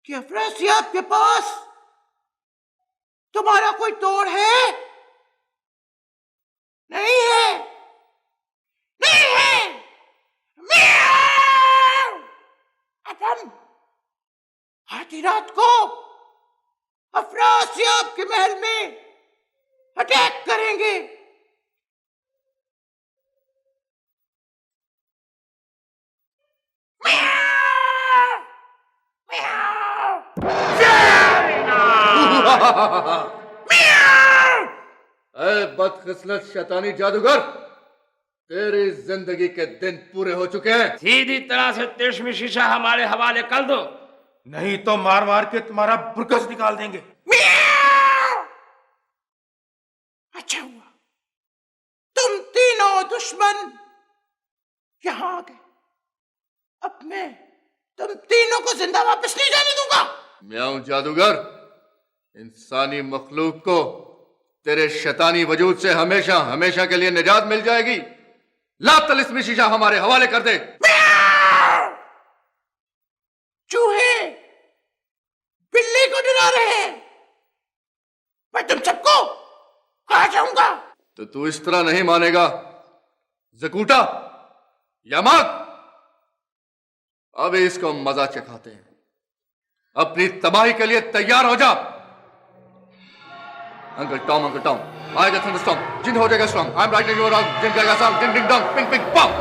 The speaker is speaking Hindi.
कि अफरासियाब के पास तुम्हारा कोई तोड़ है? नहीं है, नहीं है। म्याऊ! अब हम आधी रात को अफरासियाब के महल में अटैक करेंगे। अरे बदकिस्मत शैतानी जादूगर, तेरी जिंदगी के दिन पूरे हो चुके हैं। सीधी तरह से तिरस्मी शीशा हमारे हवाले कर दो, नहीं तो मार मार के तुम्हारा बुरकस निकाल देंगे। अच्छा हुआ तुम तीनों दुश्मन यहां आ गए। अब मैं तुम तीनों को जिंदा वापस नहीं जाने दूंगा। म्याऊं जादूगर, इंसानी मखलूक को तेरे शैतानी वजूद से हमेशा हमेशा के लिए निजात मिल जाएगी। ला तिलिस्मी शीशा हमारे हवाले कर दे। चूहे बिल्ली को डरा रहे हैं, मैं तुम सबको खा जाऊंगा। तो तू इस तरह नहीं मानेगा ज़कूटा, यामाक। अभी इसको मजा चखाते हैं। अपनी तबाही के लिए तैयार हो जा। अंकल टॉम आएगा थंडरस्टॉर्म, जिन हो जाएगा strong. I am writing your जिन जाएगा song, ding ding dong, ping ping पॉम।